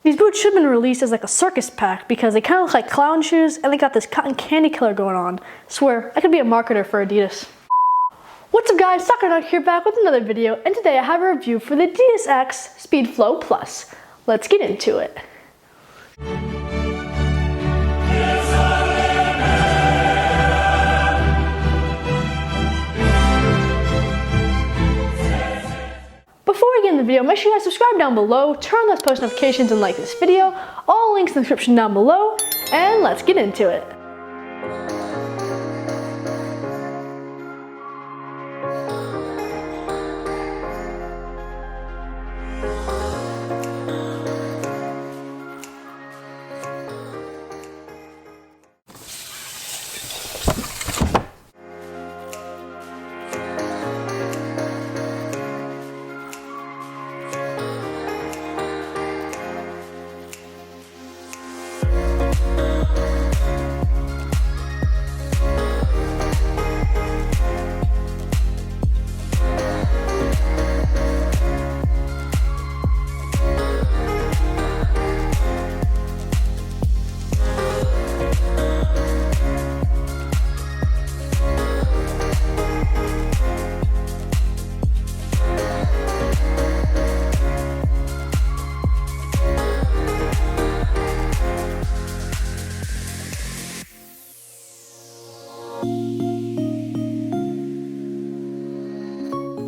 These boots should have been released as like a circus pack because they kind of look like clown shoes and they got this cotton candy color going on. I swear, I could be a marketer for Adidas. What's up guys, Soccer Nut here back with another video, and today I have a review for the Adidas X Speedflow Plus. Let's get into it. Before we get into the video, make sure you guys subscribe down below, turn on those post notifications, and like this video. All links in the description down below, and let's get into it.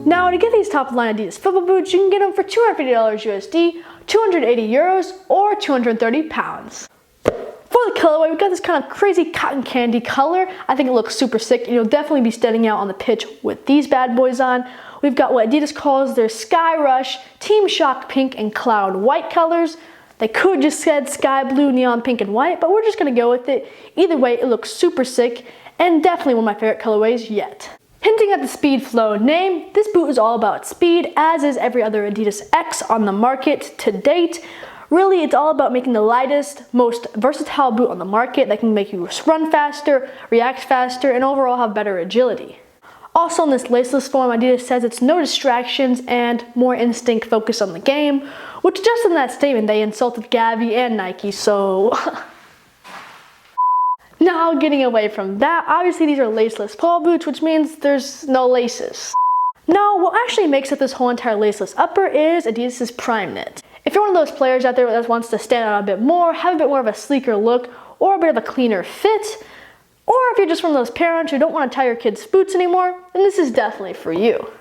Now to get these top line Adidas football boots, you can get them for $250 USD, 280 euros, or 230 pounds. For the colorway, we've got this kind of crazy cotton candy color. I think it looks super sick, and you'll definitely be standing out on the pitch with these bad boys on. We've got what Adidas calls their Sky Rush, Team Shock Pink, and Cloud White colors. They could just said sky blue, neon pink, and white, but we're just gonna go with it. Either way, it looks super sick, and definitely one of my favorite colorways yet. Hinting at the Speedflow name, this boot is all about speed, as is every other Adidas X on the market to date. Really, it's all about making the lightest, most versatile boot on the market that can make you run faster, react faster, and overall have better agility. Also in this laceless form, Adidas says it's no distractions and more instinct focus on the game, which just in that statement, they insulted Gavi and Nike, so... Now, getting away from that, obviously these are laceless football boots, which means there's no laces. Now, what actually makes up this whole entire laceless upper is Adidas' Prime Knit. If you're one of those players out there that wants to stand out a bit more, have a bit more of a sleeker look, or a bit of a cleaner fit, or if you're just one of those parents who don't want to tie your kids' boots anymore, then this is definitely for you.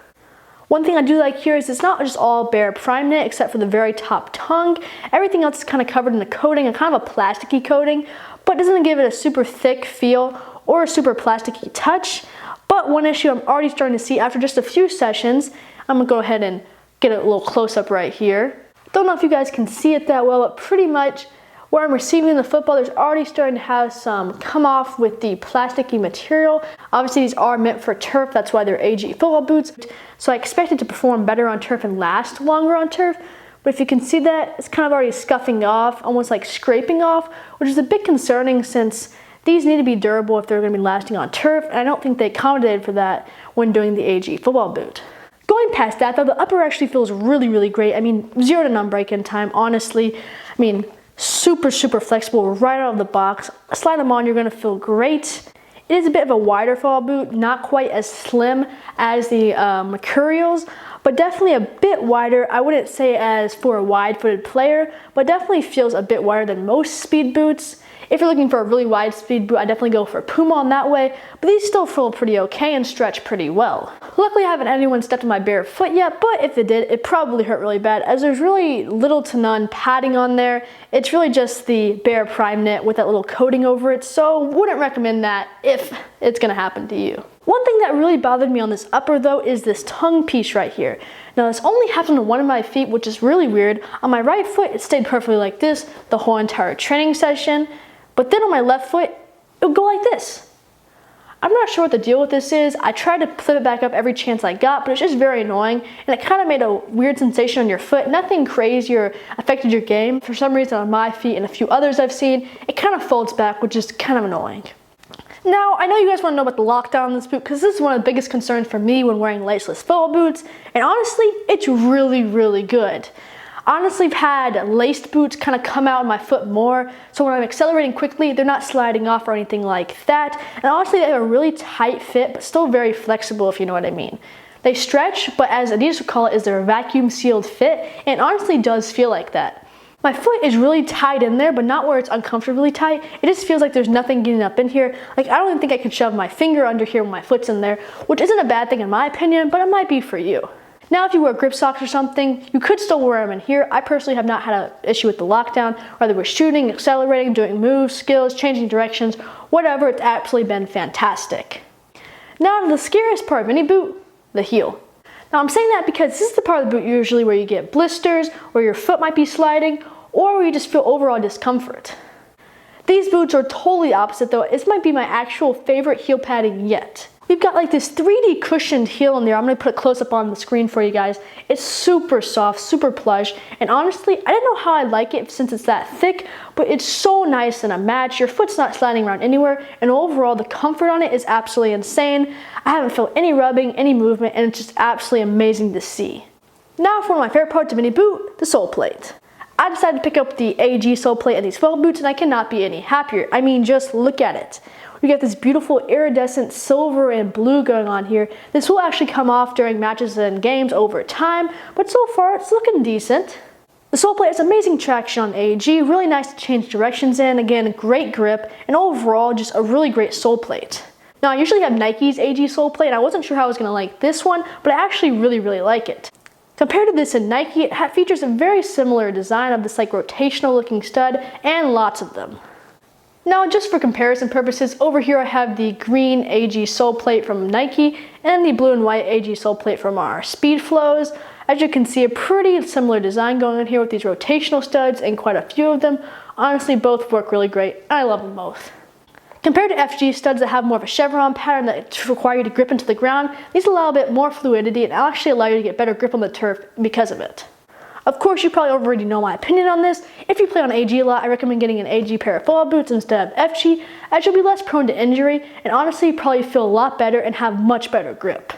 One thing I do like here is it's not just all bare Prime Knit except for the very top tongue. Everything else is kind of covered in a coating, a kind of a plasticky coating, but doesn't give it a super thick feel or a super plasticky touch. But one issue I'm already starting to see after just a few sessions, I'm gonna go ahead and get a little close up right here. Don't know if you guys can see it that well, but pretty much where I'm receiving the football, there's already starting to have some come off with the plasticky material. Obviously these are meant for turf, that's why they're AG football boots. So I expect it to perform better on turf and last longer on turf. But if you can see that, it's kind of already scuffing off, almost like scraping off, which is a bit concerning since these need to be durable if they're going to be lasting on turf, and I don't think they accommodated for that when doing the AG football boot. Going past that though, the upper actually feels really, really great. I mean, 0 to none break-in time, honestly. I mean, super flexible right out of the box. Slide them on, you're going to feel great. It is a bit of a wider football boot, not quite as slim as the Mercurials, but definitely a bit wider. I wouldn't say as for a wide-footed player, but definitely feels a bit wider than most speed boots. If you're looking for a really wide speed boot, I definitely go for Puma on that way, but these still feel pretty okay and stretch pretty well. Luckily, I haven't had anyone stepped on my bare foot yet, but if it did, it probably hurt really bad as there's really little to none padding on there. It's really just the bare Prime Knit with that little coating over it, so wouldn't recommend that if it's gonna happen to you. One thing that really bothered me on this upper though is this tongue piece right here. Now this only happened on one of my feet, which is really weird. On my right foot, it stayed perfectly like this the whole entire training session. But then on my left foot, it would go like this. I'm not sure what the deal with this is. I tried to flip it back up every chance I got, but it's just very annoying. And it kind of made a weird sensation on your foot. Nothing crazy or affected your game. For some reason on my feet and a few others I've seen, it kind of folds back, which is kind of annoying. Now, I know you guys want to know about the lockdown on this boot because this is one of the biggest concerns for me when wearing laceless football boots. And honestly, it's really, really good. Honestly, I've had laced boots kind of come out in my foot more, so when I'm accelerating quickly, they're not sliding off or anything like that. And honestly, they have a really tight fit, but still very flexible, if you know what I mean. They stretch, but as Adidas would call it, is their vacuum sealed fit, and it honestly does feel like that. My foot is really tight in there, but not where it's uncomfortably tight. It just feels like there's nothing getting up in here. Like, I don't even think I could shove my finger under here when my foot's in there, which isn't a bad thing in my opinion, but it might be for you. Now, if you wear grip socks or something, you could still wear them in here. I personally have not had an issue with the lockdown, whether we're shooting, accelerating, doing moves, skills, changing directions, whatever, it's absolutely been fantastic. Now to the scariest part of any boot, the heel. Now I'm saying that because this is the part of the boot usually where you get blisters, where your foot might be sliding, or where you just feel overall discomfort. These boots are totally opposite though. This might be my actual favorite heel padding yet. We've got like this 3D cushioned heel in there. I'm gonna put a close up on the screen for you guys. It's super soft, super plush, and honestly, I didn't know how I like it since it's that thick, but it's so nice and a match. Your foot's not sliding around anywhere, and overall, the comfort on it is absolutely insane. I haven't felt any rubbing, any movement, and it's just absolutely amazing to see. Now for one of my favorite parts of any boot, the sole plate. I decided to pick up the AG sole plate in these 12 boots, and I cannot be any happier. I mean, just look at it. We got this beautiful iridescent silver and blue going on here. This will actually come off during matches and games over time, but so far it's looking decent. The sole plate has amazing traction on AG, really nice to change directions in, again, great grip, and overall just a really great sole plate. Now I usually have Nike's AG sole plate, and I wasn't sure how I was going to like this one, but I actually really like it. Compared to this in Nike, it features a very similar design of this like rotational looking stud and lots of them. Now, just for comparison purposes, over here I have the green AG sole plate from Nike and the blue and white AG sole plate from our Speedflows. As you can see, a pretty similar design going on here with these rotational studs and quite a few of them. Honestly, both work really great, and I love them both. Compared to FG studs that have more of a chevron pattern that require you to grip into the ground, these allow a bit more fluidity and actually allow you to get better grip on the turf because of it. Of course, you probably already know my opinion on this. If you play on AG a lot, I recommend getting an AG pair of football boots instead of FG, as you'll be less prone to injury and honestly probably feel a lot better and have much better grip.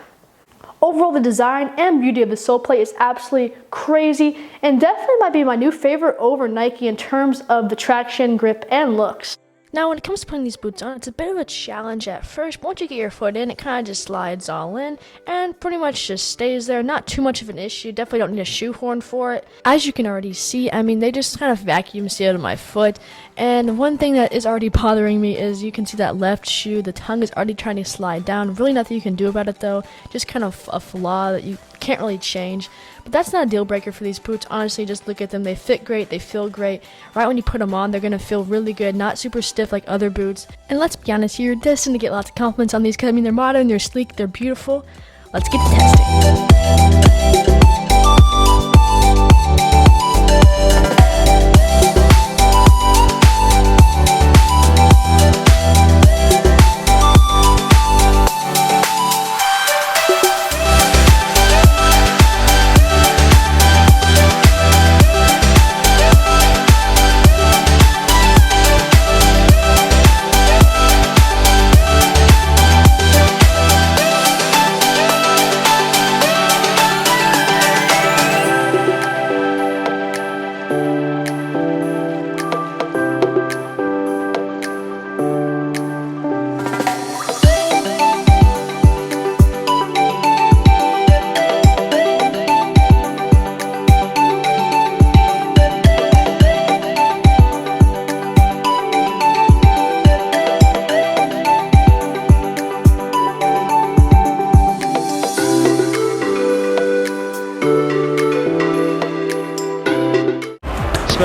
Overall, the design and beauty of the sole plate is absolutely crazy and definitely might be my new favorite over Nike in terms of the traction, grip, and looks. Now, when it comes to putting these boots on, it's a bit of a challenge at first. Once you get your foot in, it kind of just slides all in and pretty much just stays there. Not too much of an issue. Definitely don't need a shoehorn for it. As you can already see, I mean, they just kind of vacuum sealed my foot. And one thing that is already bothering me is you can see that left shoe, the tongue is already trying to slide down. Really nothing you can do about it though. Just kind of a flaw that you can't really change. But that's not a deal breaker for these boots. Honestly, just look at them. They fit great. They feel great. Right when you put them on, they're going to feel really good. Not super stiff like other boots. And let's be honest, you're destined to get lots of compliments on these because, I mean, they're modern, they're sleek, they're beautiful. Let's get to testing.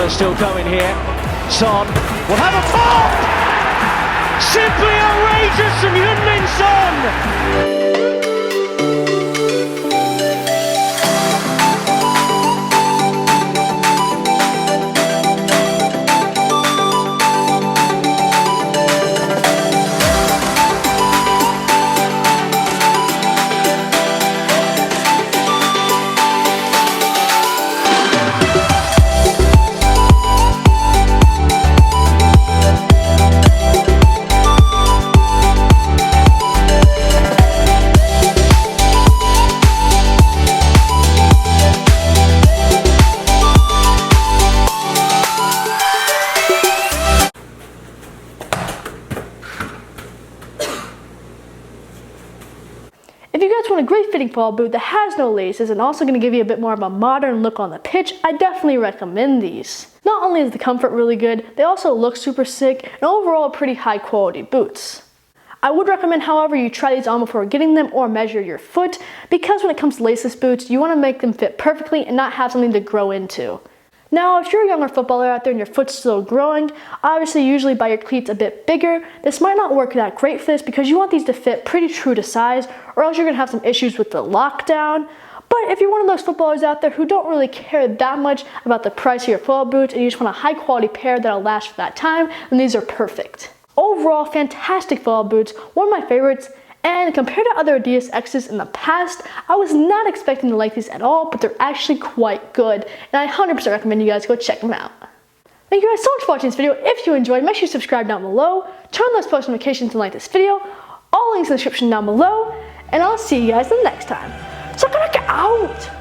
Still going here. Son will have a pop! Simply outrageous from Heung-min Son! want a great fitting football boot that has no laces and also going to give you a bit more of a modern look on the pitch, I definitely recommend these. Not only is the comfort really good, they also look super sick and overall pretty high quality boots. I would recommend, however, you try these on before getting them or measure your foot, because when it comes to laceless boots, you want to make them fit perfectly and not have something to grow into. Now, if you're a younger footballer out there and your foot's still growing, obviously usually buy your cleats a bit bigger. This might not work that great for this because you want these to fit pretty true to size, or else you're going to have some issues with the lockdown. But if you're one of those footballers out there who don't really care that much about the price of your football boots and you just want a high quality pair that'll last for that time, then these are perfect. Overall, fantastic football boots, one of my favorites. And compared to other Adidas X's in the past, I was not expecting to like these at all, but they're actually quite good. And I 100% recommend you guys go check them out. Thank you guys so much for watching this video. If you enjoyed, make sure you subscribe down below, turn on those post notifications and like this video. All links in the description down below. And I'll see you guys the next time. So out!